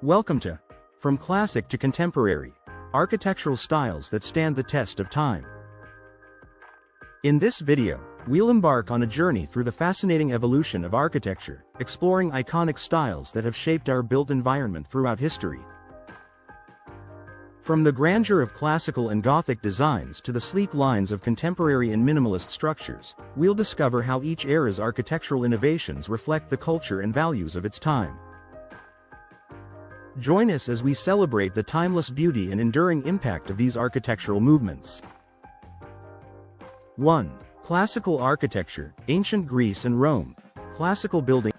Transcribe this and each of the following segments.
Welcome to From Classic to Contemporary, Architectural Styles That Stand the Test of Time. In this video, we'll embark on a journey through the fascinating evolution of architecture, exploring iconic styles that have shaped our built environment throughout history. From the grandeur of classical and Gothic designs to the sleek lines of contemporary and minimalist structures, we'll discover how each era's architectural innovations reflect the culture and values of its time. Join us as we celebrate the timeless beauty and enduring impact of these architectural movements. 1. Classical architecture, ancient Greece and Rome. Classical building.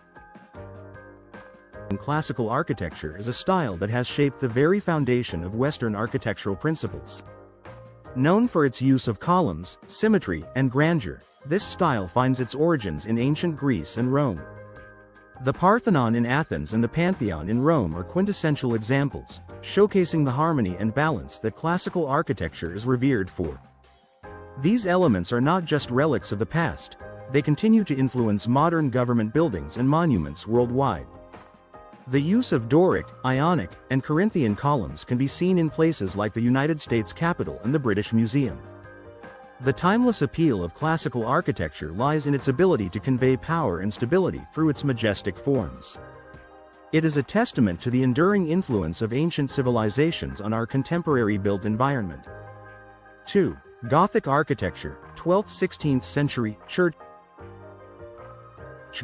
Classical architecture is a style that has shaped the very foundation of Western architectural principles. Known for its use of columns, symmetry, and grandeur, this style finds its origins in ancient Greece and Rome. The Parthenon in Athens and the Pantheon in Rome are quintessential examples, showcasing the harmony and balance that classical architecture is revered for. These elements are not just relics of the past, they continue to influence modern government buildings and monuments worldwide. The use of Doric, Ionic, and Corinthian columns can be seen in places like the United States Capitol and the British Museum. The timeless appeal of classical architecture lies in its ability to convey power and stability through its majestic forms. It is a testament to the enduring influence of ancient civilizations on our contemporary built environment. 2. Gothic architecture, 12th–16th century church.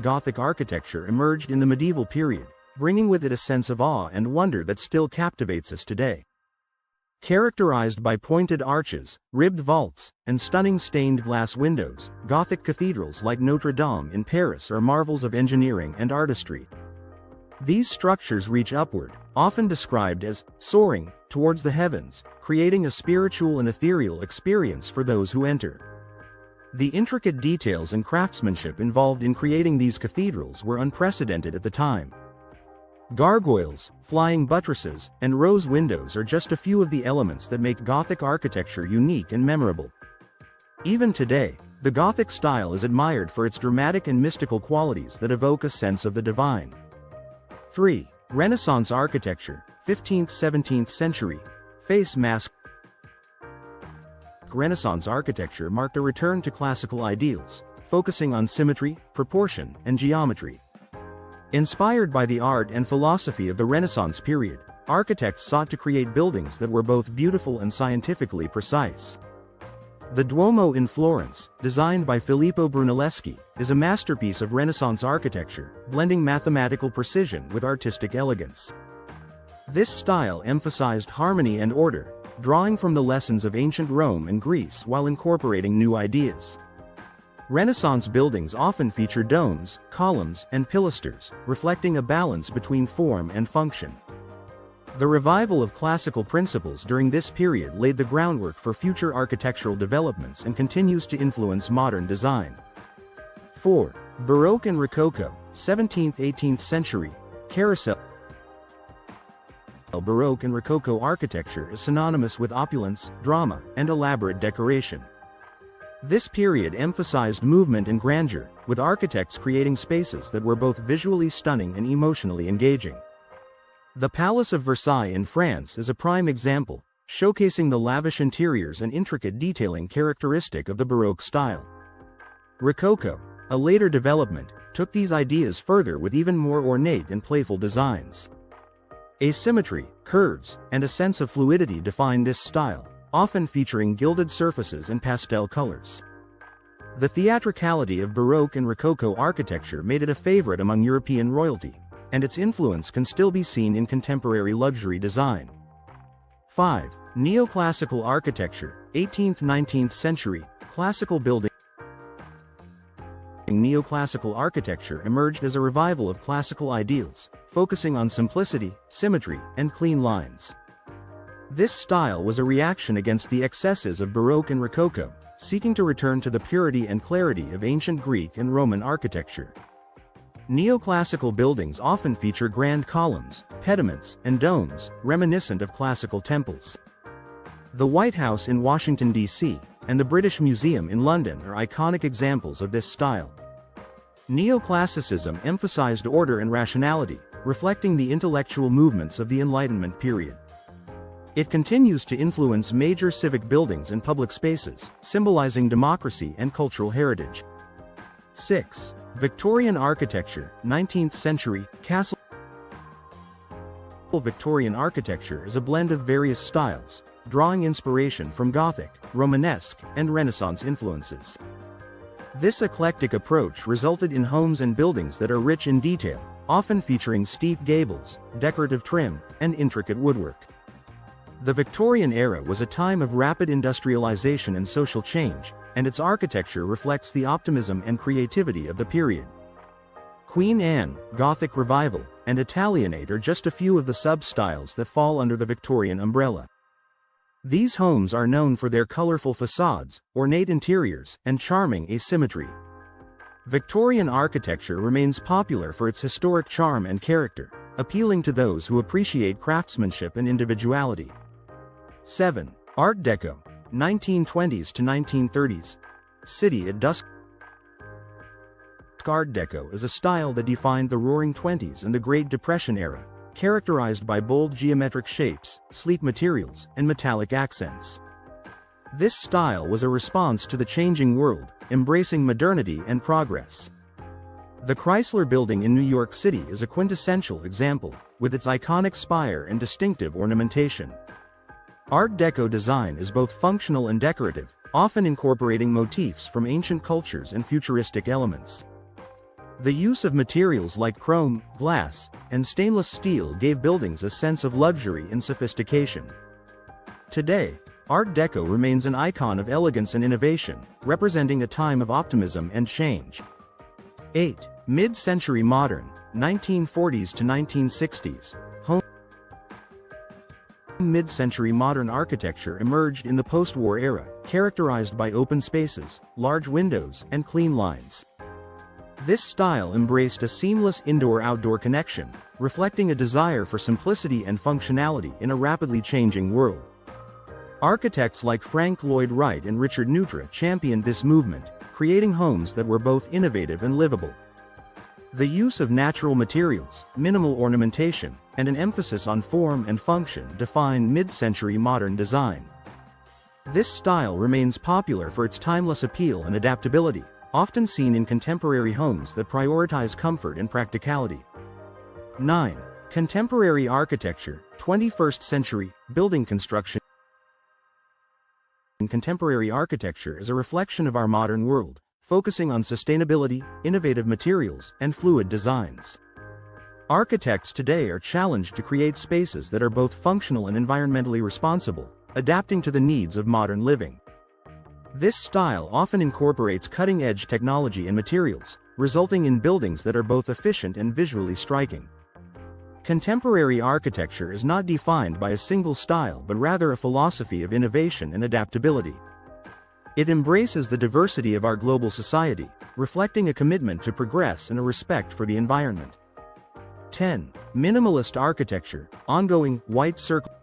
Gothic architecture emerged in the medieval period, bringing with it a sense of awe and wonder that still captivates us today. Characterized by pointed arches, ribbed vaults, and stunning stained glass windows, Gothic cathedrals like Notre Dame in Paris are marvels of engineering and artistry. These structures reach upward, often described as soaring towards the heavens, creating a spiritual and ethereal experience for those who enter. The intricate details and craftsmanship involved in creating these cathedrals were unprecedented at the time. Gargoyles, flying buttresses, and rose windows are just a few of the elements that make Gothic architecture unique and memorable. Even today, the Gothic style is admired for its dramatic and mystical qualities that evoke a sense of the divine. 3. Renaissance architecture, 15th–17th century, face mask. Renaissance architecture marked a return to classical ideals, focusing on symmetry, proportion, and geometry. Inspired by the art and philosophy of the Renaissance period, architects sought to create buildings that were both beautiful and scientifically precise. The Duomo in Florence, designed by Filippo Brunelleschi, is a masterpiece of Renaissance architecture, blending mathematical precision with artistic elegance. This style emphasized harmony and order, drawing from the lessons of ancient Rome and Greece while incorporating new ideas. Renaissance buildings often feature domes, columns, and pilasters, reflecting a balance between form and function. The revival of classical principles during this period laid the groundwork for future architectural developments and continues to influence modern design. 4. Baroque and Rococo, 17th–18th century, carousel. Baroque and Rococo architecture is synonymous with opulence, drama, and elaborate decoration. This period emphasized movement and grandeur, with architects creating spaces that were both visually stunning and emotionally engaging. The Palace of Versailles in France is a prime example, showcasing the lavish interiors and intricate detailing characteristic of the Baroque style. Rococo, a later development, took these ideas further with even more ornate and playful designs. Asymmetry, curves, and a sense of fluidity define this style, often featuring gilded surfaces and pastel colors. The theatricality of Baroque and Rococo architecture made it a favorite among European royalty, and its influence can still be seen in contemporary luxury design. 5. Neoclassical architecture, 18th–19th century, classical building. Neoclassical architecture emerged as a revival of classical ideals, focusing on simplicity, symmetry, and clean lines. This style was a reaction against the excesses of Baroque and Rococo, seeking to return to the purity and clarity of ancient Greek and Roman architecture. Neoclassical buildings often feature grand columns, pediments, and domes, reminiscent of classical temples. The White House in Washington, D.C., and the British Museum in London are iconic examples of this style. Neoclassicism emphasized order and rationality, reflecting the intellectual movements of the Enlightenment period. It continues to influence major civic buildings and public spaces, symbolizing democracy and cultural heritage. 6. Victorian architecture, 19th century, castle. Victorian architecture is a blend of various styles, drawing inspiration from Gothic, Romanesque, and Renaissance influences. This eclectic approach resulted in homes and buildings that are rich in detail, often featuring steep gables, decorative trim, and intricate woodwork. The Victorian era was a time of rapid industrialization and social change, and its architecture reflects the optimism and creativity of the period. Queen Anne, Gothic Revival, and Italianate are just a few of the sub-styles that fall under the Victorian umbrella. These homes are known for their colorful facades, ornate interiors, and charming asymmetry. Victorian architecture remains popular for its historic charm and character, appealing to those who appreciate craftsmanship and individuality. 7. Art Deco, 1920s to 1930s. City at Dusk. Art Deco is a style that defined the Roaring Twenties and the Great Depression era, characterized by bold geometric shapes, sleek materials, and metallic accents. This style was a response to the changing world, embracing modernity and progress. The Chrysler Building in New York City is a quintessential example, with its iconic spire and distinctive ornamentation. Art Deco design is both functional and decorative, often incorporating motifs from ancient cultures and futuristic elements. The use of materials like chrome, glass, and stainless steel gave buildings a sense of luxury and sophistication. Today, Art Deco remains an icon of elegance and innovation, representing a time of optimism and change. 8. Mid-century modern, 1940s to 1960s. Mid-century modern architecture emerged in the post-war era, characterized by open spaces, large windows, and clean lines. This style embraced a seamless indoor-outdoor connection, reflecting a desire for simplicity and functionality in a rapidly changing world. Architects like Frank Lloyd Wright and Richard Neutra championed this movement, creating homes that were both innovative and livable. The use of natural materials, minimal ornamentation, and an emphasis on form and function define mid-century modern design. This style remains popular for its timeless appeal and adaptability, often seen in contemporary homes that prioritize comfort and practicality. 9. Contemporary architecture, 21st century, building construction. Contemporary architecture is a reflection of our modern world, focusing on sustainability, innovative materials, and fluid designs. Architects today are challenged to create spaces that are both functional and environmentally responsible, adapting to the needs of modern living. This style often incorporates cutting-edge technology and materials, resulting in buildings that are both efficient and visually striking. Contemporary architecture is not defined by a single style but rather a philosophy of innovation and adaptability. It embraces the diversity of our global society, reflecting a commitment to progress and a respect for the environment. 10. Minimalist architecture, ongoing, white circle.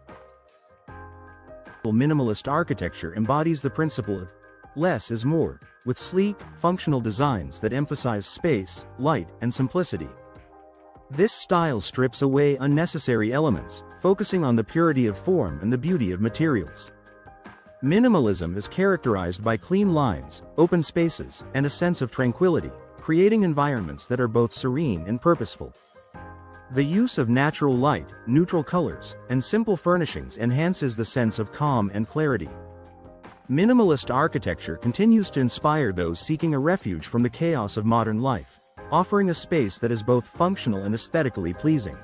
Minimalist architecture embodies the principle of less is more, with sleek, functional designs that emphasize space, light, and simplicity. This style strips away unnecessary elements, focusing on the purity of form and the beauty of materials. Minimalism is characterized by clean lines, open spaces, and a sense of tranquility, creating environments that are both serene and purposeful. The use of natural light, neutral colors, and simple furnishings enhances the sense of calm and clarity. Minimalist architecture continues to inspire those seeking a refuge from the chaos of modern life, offering a space that is both functional and aesthetically pleasing.